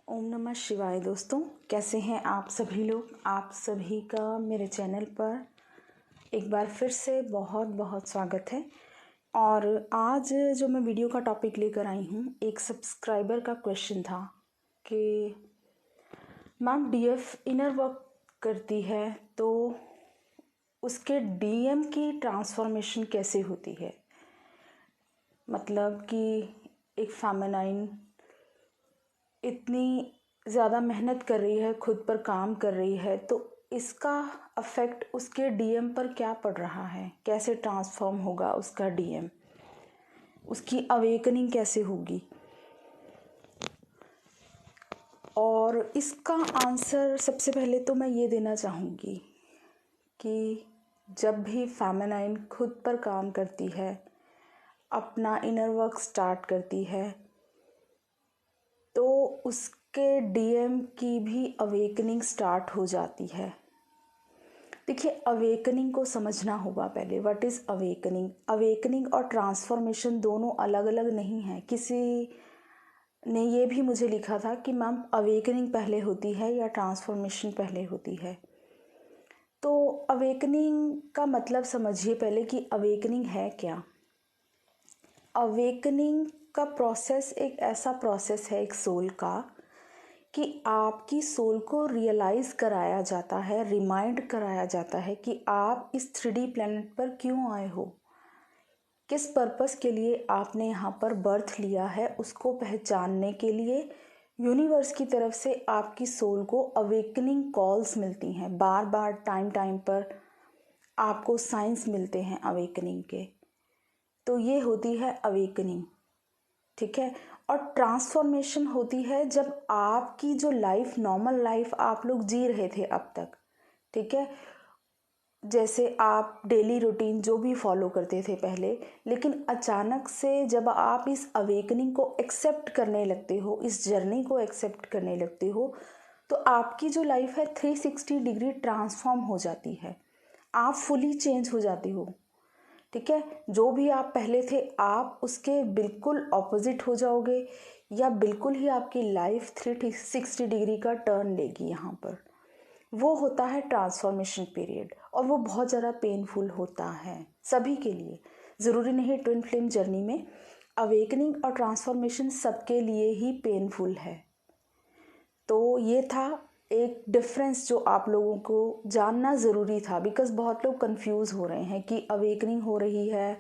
ओम नमः शिवाय। दोस्तों, कैसे हैं आप सभी लोग। आप सभी का मेरे चैनल पर एक बार फिर से बहुत बहुत स्वागत है। और आज जो मैं वीडियो का टॉपिक लेकर आई हूँ, एक सब्सक्राइबर का क्वेश्चन था कि मैम डीएफ इनर वर्क करती है तो उसके डीएम की ट्रांसफॉर्मेशन कैसे होती है। मतलब कि एक फेमिनाइन इतनी ज़्यादा मेहनत कर रही है, खुद पर काम कर रही है, तो इसका अफेक्ट उसके डीएम पर क्या पड़ रहा है, कैसे ट्रांसफॉर्म होगा उसका डीएम, उसकी अवेकनिंग कैसे होगी। और इसका आंसर सबसे पहले तो मैं ये देना चाहूँगी कि जब भी फेमिनाइन खुद पर काम करती है, अपना इनर वर्क स्टार्ट करती है, तो उसके डीएम की भी अवेकनिंग स्टार्ट हो जाती है। देखिए, अवेकनिंग को समझना होगा पहले। What is awakening. अवेकनिंग और ट्रांसफॉर्मेशन दोनों अलग अलग नहीं है। किसी ने ये भी मुझे लिखा था कि मैम अवेकनिंग पहले होती है या ट्रांसफॉर्मेशन पहले होती है। तो अवेकनिंग का मतलब समझिए पहले कि अवेकनिंग है क्या। अवेकनिंग का प्रोसेस एक ऐसा प्रोसेस है एक सोल का कि आपकी सोल को रियलाइज़ कराया जाता है, रिमाइंड कराया जाता है कि आप इस 3D प्लैनेट पर क्यों आए हो, किस पर्पस के लिए आपने यहाँ पर बर्थ लिया है। उसको पहचानने के लिए यूनिवर्स की तरफ से आपकी सोल को अवेकनिंग कॉल्स मिलती हैं। बार बार टाइम टाइम पर आपको साइंस मिलते हैं अवेकनिंग के। तो ये होती है अवेकनिंग, ठीक है। और ट्रांसफॉर्मेशन होती है जब आपकी जो लाइफ, नॉर्मल लाइफ आप लोग जी रहे थे अब तक, ठीक है, जैसे आप डेली रूटीन जो भी फॉलो करते थे पहले, लेकिन अचानक से जब आप इस अवेकनिंग को एक्सेप्ट करने लगते हो, इस जर्नी को एक्सेप्ट करने लगते हो, तो आपकी जो लाइफ है 360 डिग्री ट्रांसफॉर्म हो जाती है। आप फुली चेंज हो जाती हो, ठीक है। जो भी आप पहले थे आप उसके बिल्कुल ऑपोजिट हो जाओगे, या बिल्कुल ही आपकी लाइफ 360 डिग्री का टर्न लेगी यहाँ पर। वो होता है ट्रांसफॉर्मेशन पीरियड, और वो बहुत ज़्यादा पेनफुल होता है सभी के लिए। ज़रूरी नहीं ट्विन फ्लेम जर्नी में अवेकनिंग और ट्रांसफॉर्मेशन सबके लिए ही पेनफुल है। तो ये था एक डिफरेंस जो आप लोगों को जानना ज़रूरी था, बिकॉज़ बहुत लोग कंफ्यूज हो रहे हैं कि अवेकनिंग हो रही है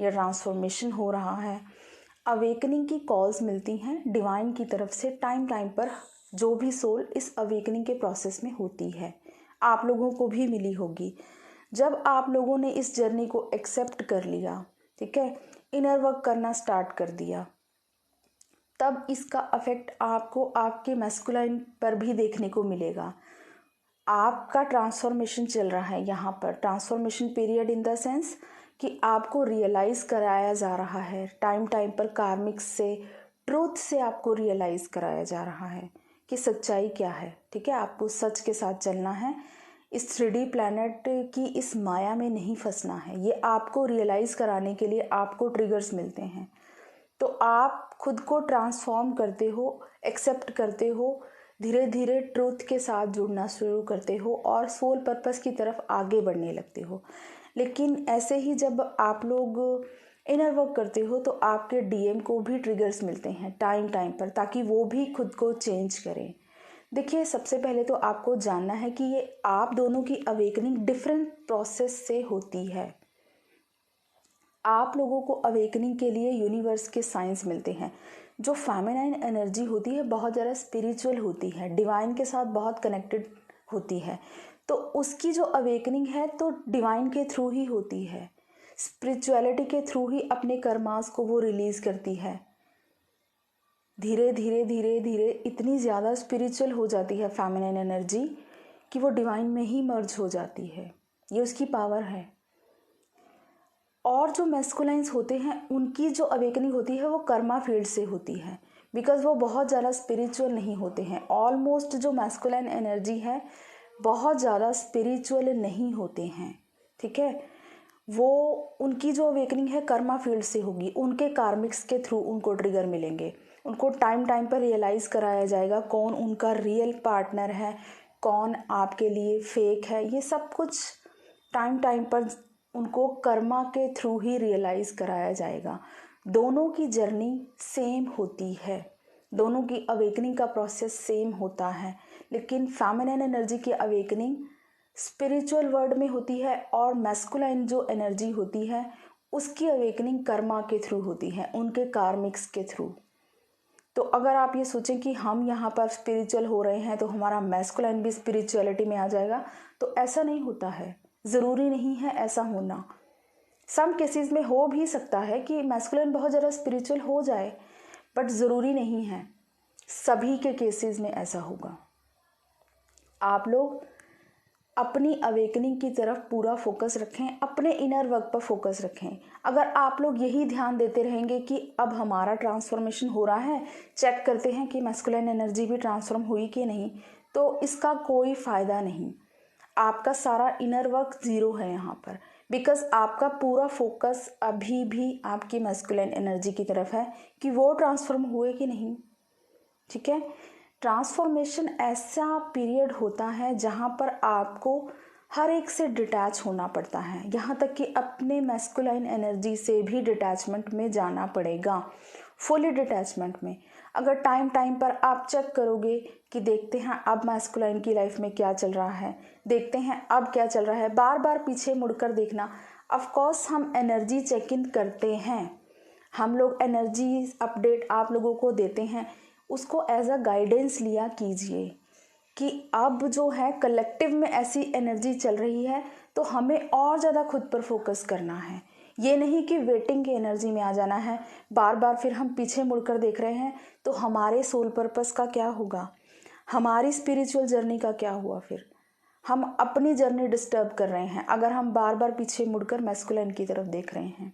या ट्रांसफॉर्मेशन हो रहा है। अवेकनिंग की कॉल्स मिलती हैं डिवाइन की तरफ से टाइम टाइम पर। जो भी सोल इस अवेकनिंग के प्रोसेस में होती है, आप लोगों को भी मिली होगी। जब आप लोगों ने इस जर्नी को एक्सेप्ट कर लिया, ठीक है, इनर वर्क करना स्टार्ट कर दिया, तब इसका अफेक्ट आपको आपके मैस्कुलाइन पर भी देखने को मिलेगा। आपका ट्रांसफॉर्मेशन चल रहा है यहाँ पर। Transformation period in the sense कि आपको रियलाइज़ कराया जा रहा है टाइम टाइम पर, कार्मिक्स से, ट्रूथ से आपको रियलाइज़ कराया जा रहा है कि सच्चाई क्या है, ठीक है। आपको सच के साथ चलना है, इस 3D प्लैनेट की इस माया में नहीं फंसना है। ये आपको रियलाइज़ कराने के लिए आपको ट्रिगर्स मिलते हैं। तो आप खुद को ट्रांसफॉर्म करते हो, एक्सेप्ट करते हो, धीरे धीरे ट्रूथ के साथ जुड़ना शुरू करते हो और सोल पर्पस की तरफ आगे बढ़ने लगते हो। लेकिन ऐसे ही जब आप लोग इनर वर्क करते हो तो आपके डीएम को भी ट्रिगर्स मिलते हैं टाइम टाइम पर, ताकि वो भी खुद को चेंज करें। देखिए, सबसे पहले तो आपको जानना है कि ये आप दोनों की अवेकनिंग डिफरेंट प्रोसेस से होती है। आप लोगों को अवेकनिंग के लिए यूनिवर्स के साइंस मिलते हैं। जो फेमिनाइन एनर्जी होती है बहुत ज़्यादा स्पिरिचुअल होती है, डिवाइन के साथ बहुत कनेक्टेड होती है, तो उसकी जो अवेकनिंग है तो डिवाइन के थ्रू ही होती है। स्पिरिचुअलिटी के थ्रू ही अपने कर्मास को वो रिलीज़ करती है। धीरे धीरे धीरे धीरे इतनी ज़्यादा स्पिरिचुअल हो जाती है फेमिनाइन एनर्जी कि वो डिवाइन में ही मर्ज हो जाती है। ये उसकी पावर है। और जो मैस्कुलाइंस होते हैं उनकी जो अवेकनिंग होती है वो कर्मा फील्ड से होती है, बिकॉज़ वो बहुत ज़्यादा स्पिरिचुअल नहीं होते हैं। ऑलमोस्ट जो मैस्कुलाइन एनर्जी है बहुत ज़्यादा स्पिरिचुअल नहीं होते हैं, ठीक है। वो उनकी जो अवेकनिंग है कर्मा फील्ड से होगी, उनके कार्मिक्स के थ्रू उनको ट्रिगर मिलेंगे। उनको टाइम टाइम पर रियलाइज़ कराया जाएगा कौन उनका रियल पार्टनर है, कौन आपके लिए फेक है। ये सब कुछ टाइम टाइम पर उनको कर्मा के थ्रू ही रियलाइज़ कराया जाएगा। दोनों की जर्नी सेम होती है, दोनों की अवेकनिंग का प्रोसेस सेम होता है, लेकिन फेमिनिन एनर्जी की अवेकनिंग स्पिरिचुअल वर्ल्ड में होती है और मैस्कुलाइन जो एनर्जी होती है उसकी अवेकनिंग कर्मा के थ्रू होती है, उनके कार्मिक्स के थ्रू। तो अगर आप ये सोचें कि हम यहाँ पर स्पिरिचुअल हो रहे हैं तो हमारा मैस्कुलाइन भी स्पिरिचुअलिटी में आ जाएगा, तो ऐसा नहीं होता है, ज़रूरी नहीं है ऐसा होना। सम केसेस में हो भी सकता है कि मैस्कुलाइन बहुत ज़्यादा स्पिरिचुअल हो जाए, बट ज़रूरी नहीं है सभी के केसेस में ऐसा होगा। आप लोग अपनी अवेकनिंग की तरफ पूरा फोकस रखें, अपने इनर वर्क पर फोकस रखें। अगर आप लोग यही ध्यान देते रहेंगे कि अब हमारा ट्रांसफॉर्मेशन हो रहा है, चेक करते हैं कि मैस्कुलाइन एनर्जी भी ट्रांसफॉर्म हुई कि नहीं, तो इसका कोई फ़ायदा नहीं। आपका सारा इनर वर्क ज़ीरो है यहाँ पर, बिकॉज आपका पूरा फोकस अभी भी आपकी मैस्कुलाइन एनर्जी की तरफ है कि वो ट्रांसफॉर्म हुए कि नहीं। ठीक है, ट्रांसफॉर्मेशन ऐसा पीरियड होता है जहाँ पर आपको हर एक से डिटैच होना पड़ता है, यहाँ तक कि अपने मैस्कुलाइन एनर्जी से भी डिटैचमेंट में जाना पड़ेगा, फुली डिटैचमेंट में। अगर टाइम टाइम पर आप चेक करोगे कि देखते हैं अब मैस्कुलाइन की लाइफ में क्या चल रहा है, देखते हैं अब क्या चल रहा है, बार बार पीछे मुड़कर देखना। ऑफ कोर्स हम एनर्जी चेक इन करते हैं, हम लोग एनर्जी अपडेट आप लोगों को देते हैं, उसको एज अ गाइडेंस लिया कीजिए कि अब जो है कलेक्टिव में ऐसी एनर्जी चल रही है तो हमें और ज़्यादा खुद पर फोकस करना है। ये नहीं कि वेटिंग की एनर्जी में आ जाना है, बार बार फिर हम पीछे मुड़कर देख रहे हैं तो हमारे सोल पर्पस का क्या होगा, हमारी स्पिरिचुअल जर्नी का क्या हुआ। फिर हम अपनी जर्नी डिस्टर्ब कर रहे हैं अगर हम बार बार पीछे मुड़कर मैस्कुलाइन की तरफ देख रहे हैं।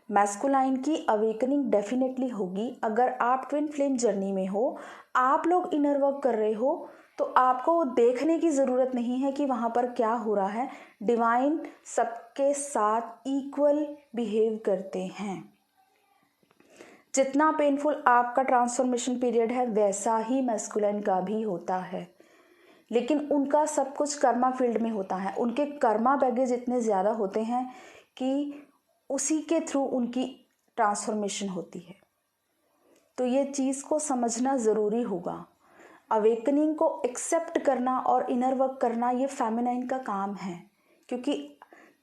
मैस्कुलाइन की अवेकनिंग डेफिनेटली होगी अगर आप ट्विन फ्लेम जर्नी में हो, आप लोग इनर वर्क कर रहे हो, तो आपको देखने की ज़रूरत नहीं है कि वहाँ पर क्या हो रहा है। डिवाइन सबके साथ इक्वल बिहेव करते हैं। जितना पेनफुल आपका ट्रांसफॉर्मेशन पीरियड है वैसा ही मैस्कुलाइन का भी होता है, लेकिन उनका सब कुछ कर्मा फील्ड में होता है, उनके कर्मा बैगेज इतने ज़्यादा होते हैं कि उसी के थ्रू उनकी ट्रांसफॉर्मेशन होती है। तो ये चीज़ को समझना ज़रूरी होगा। अवेकनिंग को एक्सेप्ट करना और इनर वर्क करना ये फेमिनाइन का काम है, क्योंकि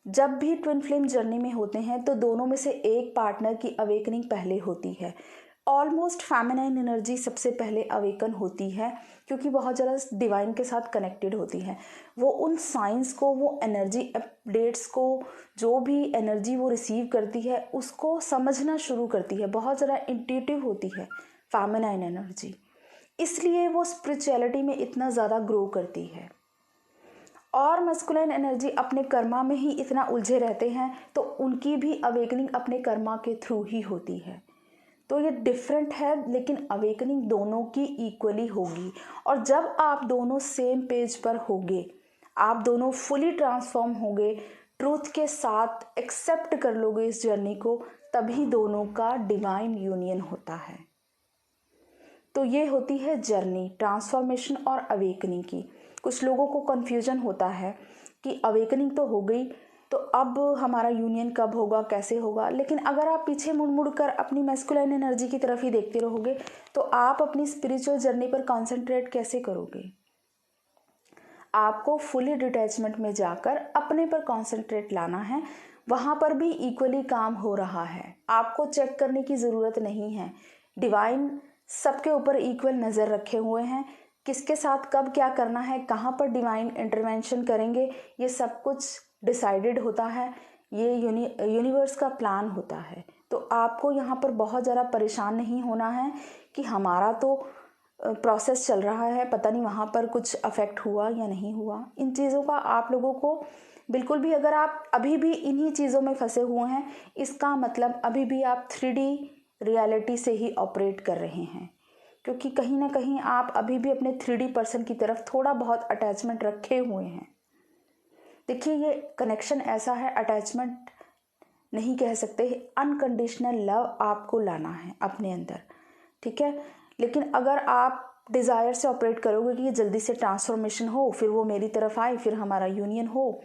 जब भी ट्विन फ्लेम जर्नी में होते हैं तो दोनों में से एक पार्टनर की अवेकनिंग पहले होती है। ऑलमोस्ट फेमिनाइन एनर्जी सबसे पहले अवेकन होती है क्योंकि बहुत ज़्यादा डिवाइन के साथ कनेक्टेड होती है। वो उन साइंस को, वो एनर्जी अपडेट्स को, जो भी एनर्जी वो रिसीव करती है उसको समझना शुरू करती है, बहुत ज़्यादा इंट्यूटिव होती है फेमिनाइन एनर्जी, इसलिए वो स्पिरिचुअलिटी में इतना ज़्यादा ग्रो करती है। और मैस्कुलाइन एनर्जी अपने कर्मा में ही इतना उलझे रहते हैं तो उनकी भी अवेकनिंग अपने कर्मा के थ्रू ही होती है। तो ये डिफरेंट है, लेकिन अवेकनिंग दोनों की इक्वली होगी। और जब आप दोनों सेम पेज पर होंगे, आप दोनों फुली ट्रांसफॉर्म होंगे, ट्रूथ के साथ एक्सेप्ट कर लोगे इस जर्नी को, तभी दोनों का डिवाइन यूनियन होता है। तो ये होती है जर्नी ट्रांसफॉर्मेशन और अवेकनिंग की। कुछ लोगों को कन्फ्यूजन होता है कि अवेकनिंग तो हो गई, तो अब हमारा यूनियन कब होगा, कैसे होगा। लेकिन अगर आप पीछे मुड़ मुड़ कर अपनी मैस्कुलाइन एनर्जी की तरफ ही देखते रहोगे तो आप अपनी स्पिरिचुअल जर्नी पर कॉन्सेंट्रेट कैसे करोगे। आपको फुली डिटैचमेंट में जाकर अपने पर कॉन्सेंट्रेट लाना है, वहाँ पर भी इक्वली काम हो रहा है, आपको चेक करने की ज़रूरत नहीं है। डिवाइन सबके ऊपर इक्वल नज़र रखे हुए हैं, किसके साथ कब क्या करना है, कहाँ पर डिवाइन इंटरवेंशन करेंगे, ये सब कुछ डिसाइडेड होता है, ये यूनिवर्स का प्लान होता है। तो आपको यहाँ पर बहुत ज़्यादा परेशान नहीं होना है कि हमारा तो प्रोसेस चल रहा है, पता नहीं वहाँ पर कुछ अफेक्ट हुआ या नहीं हुआ। इन चीज़ों का आप लोगों को बिल्कुल भी, अगर आप अभी भी इन्हीं चीज़ों में फंसे हुए हैं, इसका मतलब अभी भी आप 3D रियलिटी से ही ऑपरेट कर रहे हैं, क्योंकि कहीं ना कहीं आप अभी भी अपने 3D पर्सन की तरफ थोड़ा बहुत अटैचमेंट रखे हुए हैं। देखिए, ये कनेक्शन ऐसा है, अटैचमेंट नहीं कह सकते, अनकंडीशनल लव आपको लाना है अपने अंदर। ठीक है। लेकिन अगर आप डिज़ायर से ऑपरेट करोगे कि ये जल्दी से ट्रांसफॉर्मेशन हो, फिर वो मेरी तरफ आए, फिर हमारा यूनियन हो,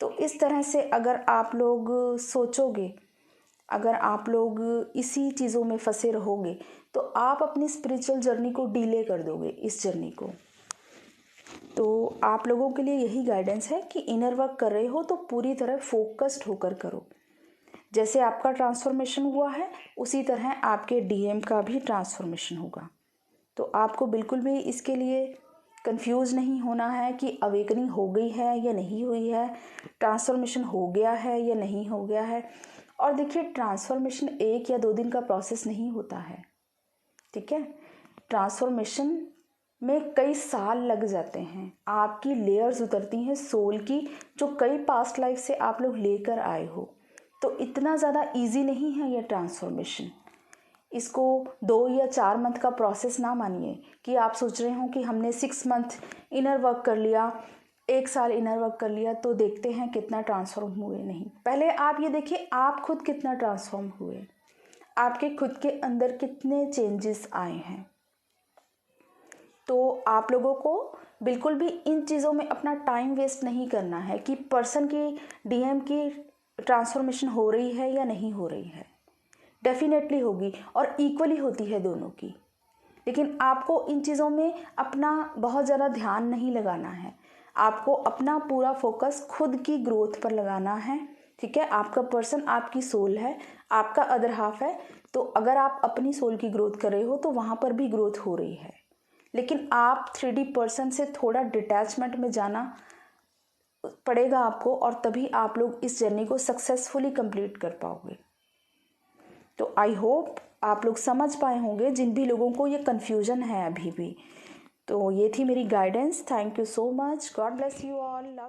तो इस तरह से अगर आप लोग सोचोगे, अगर आप लोग इसी चीज़ों में फंसे रहोगे, तो आप अपनी स्पिरिचुअल जर्नी को डिले कर दोगे, इस जर्नी को। तो आप लोगों के लिए यही गाइडेंस है कि इनर वर्क कर रहे हो तो पूरी तरह फोकस्ड होकर करो। जैसे आपका ट्रांसफॉर्मेशन हुआ है, उसी तरह आपके डीएम का भी ट्रांसफॉर्मेशन होगा। तो आपको बिल्कुल भी इसके लिए कंफ्यूज नहीं होना है कि अवेकनिंग हो गई है या नहीं हुई है, ट्रांसफॉर्मेशन हो गया है या नहीं हो गया है। और देखिए, ट्रांसफॉर्मेशन 1 या 2 दिन का प्रोसेस नहीं होता है, ठीक है। ट्रांसफॉर्मेशन में कई साल लग जाते हैं, आपकी लेयर्स उतरती हैं सोल की, जो कई पास्ट लाइफ से आप लोग लेकर आए हो। तो इतना ज़्यादा इजी नहीं है ये ट्रांसफॉर्मेशन। इसको 2 या 4 मंथ का प्रोसेस ना मानिए कि आप सोच रहे हो कि हमने 6 मंथ इनर वर्क कर लिया, 1 साल इनर वर्क कर लिया तो देखते हैं कितना ट्रांसफॉर्म हुए। नहीं, पहले आप ये देखिए आप खुद कितना ट्रांसफॉर्म हुए, आपके खुद के अंदर कितने चेंजेस आए हैं। तो आप लोगों को बिल्कुल भी इन चीज़ों में अपना टाइम वेस्ट नहीं करना है कि पर्सन की डीएम की ट्रांसफॉर्मेशन हो रही है या नहीं हो रही है। डेफिनेटली होगी और इक्वली होती है दोनों की। लेकिन आपको इन चीज़ों में अपना बहुत ज़्यादा ध्यान नहीं लगाना है, आपको अपना पूरा फोकस खुद की ग्रोथ पर लगाना है, ठीक है। आपका पर्सन आपकी सोल है, आपका अदर हाफ है। तो अगर आप अपनी सोल की ग्रोथ कर रहे हो तो वहाँ पर भी ग्रोथ हो रही है। लेकिन आप 3D पर्सन से थोड़ा डिटैचमेंट में जाना पड़ेगा आपको, और तभी आप लोग इस जर्नी को सक्सेसफुली कंप्लीट कर पाओगे। तो आई होप आप लोग समझ पाए होंगे, जिन भी लोगों को ये कन्फ्यूजन है अभी भी। तो ये थी मेरी guidance. Thank you so much. God bless you all. Love.